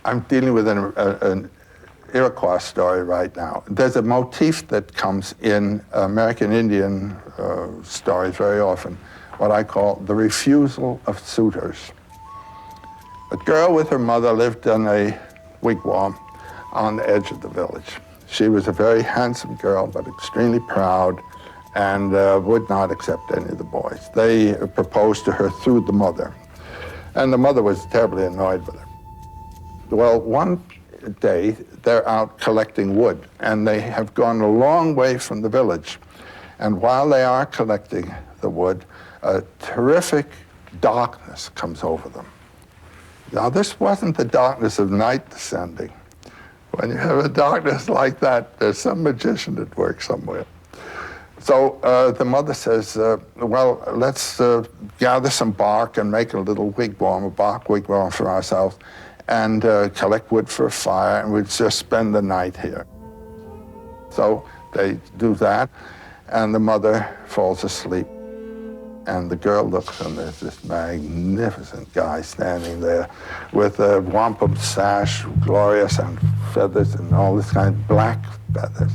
I'm dealing with an Iroquois story right now. There's a motif that comes in American Indian stories very often, what I call the refusal of suitors. A girl with her mother lived in a wigwam on the edge of the village. She was a very handsome girl, but extremely proud, and would not accept any of the boys. They proposed to her through the mother, and the mother was terribly annoyed with her. Well, one day, they're out collecting wood, and they have gone a long way from the village. And while they are collecting the wood, a terrific darkness comes over them. Now, this wasn't the darkness of night descending. When you have a darkness like that, there's some magician at work somewhere. So the mother says, well, let's gather some bark and make a little wigwam, a bark wigwam for ourselves, and collect wood for a fire, and we'd just spend the night here. So they do that, and the mother falls asleep. And the girl looks, and there's this magnificent guy standing there with a wampum sash, glorious, and feathers, and all this kind of black feathers.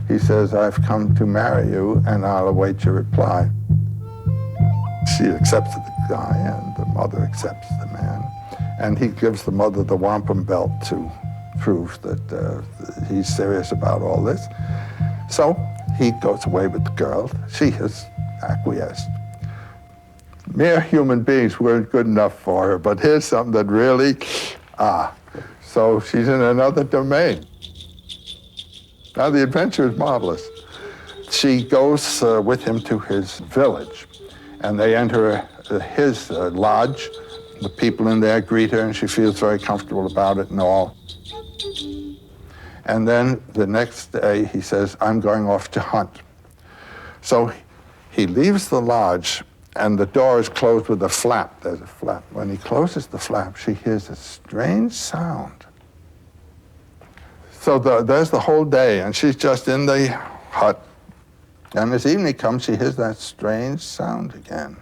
He says, I've come to marry you, and I'll await your reply. She accepts the guy, and the mother accepts the man. And he gives the mother the wampum belt to prove that he's serious about all this. So he goes away with the girl. She has acquiesced. Mere human beings weren't good enough for her, but here's something that really, so she's in another domain. Now the adventure is marvelous. She goes with him to his village, and they enter his lodge. The people in there greet her, and she feels very comfortable about it and all. And then the next day, he says, I'm going off to hunt. So he leaves the lodge, and the door is closed with a flap. There's a flap. When he closes the flap, she hears a strange sound. So there's the whole day, and she's just in the hut. And as evening comes, she hears that strange sound again.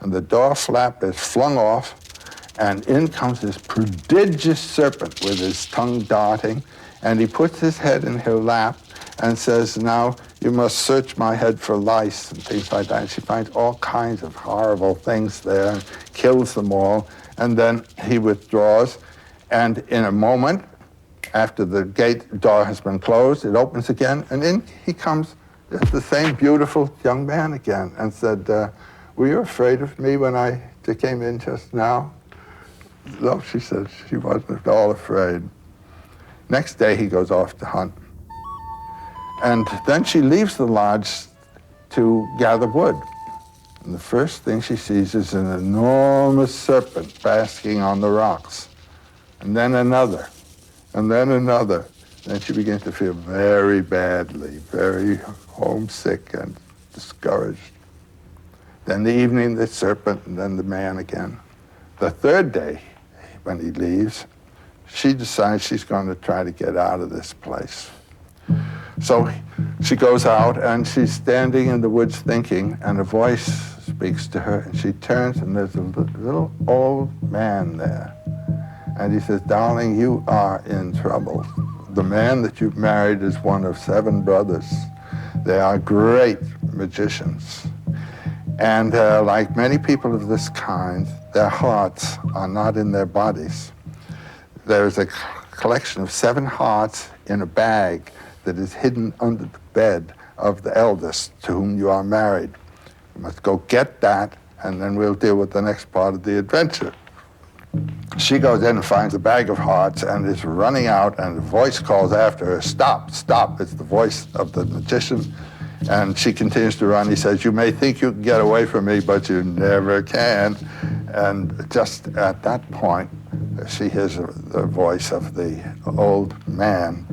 And the door flap is flung off, and in comes this prodigious serpent with his tongue darting, and he puts his head in her lap and says, now you must search my head for lice and things like that. And she finds all kinds of horrible things there and kills them all. And then he withdraws, and in a moment, after the gate door has been closed, it opens again, and in he comes, just the same beautiful young man again, and said, were you afraid of me when I came in just now? No, she said, she wasn't at all afraid. Next day, he goes off to hunt. And then she leaves the lodge to gather wood. And the first thing she sees is an enormous serpent basking on the rocks. And then another, and then another. Then she begins to feel very badly, very homesick and discouraged. Then the evening, the serpent, and then the man again. The third day, when he leaves, she decides she's going to try to get out of this place. So she goes out, and she's standing in the woods thinking, and a voice speaks to her, and she turns, and there's a little old man there. And he says, darling, you are in trouble. The man that you've married is one of 7 brothers. They are great magicians. And like many people of this kind, their hearts are not in their bodies. There's a collection of 7 hearts in a bag that is hidden under the bed of the eldest to whom you are married. You must go get that, and then we'll deal with the next part of the adventure. She goes in and finds a bag of hearts and is running out, and a voice calls after her, stop, stop. It's the voice of the magician. And she continues to run. He says, you may think you can get away from me, but you never can. And just at that point, she hears the voice of the old man.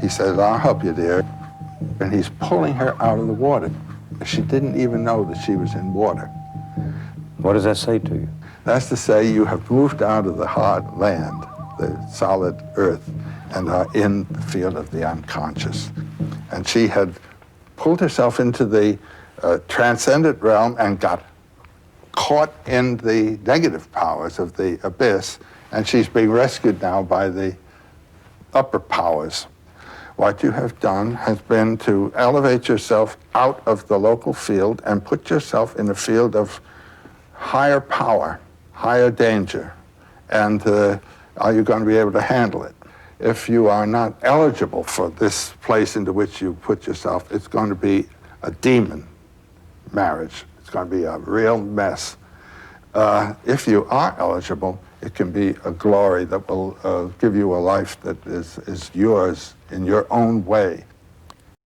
He says, I'll help you, dear. And he's pulling her out of the water. She didn't even know that she was in water. What does that say to you? That's to say you have moved out of the hard land, the solid earth, and are in the field of the unconscious. And she had pulled herself into the transcendent realm and got caught in the negative powers of the abyss, And she's being rescued now by the upper powers. What you have done has been to elevate yourself out of the local field and put yourself in a field of higher power, higher danger. And are you going to be able to handle it? If you are not eligible for this place into which you put yourself, it's going to be a demon marriage. It's going to be a real mess. If you are eligible, it can be a glory that will give you a life that is yours in your own way.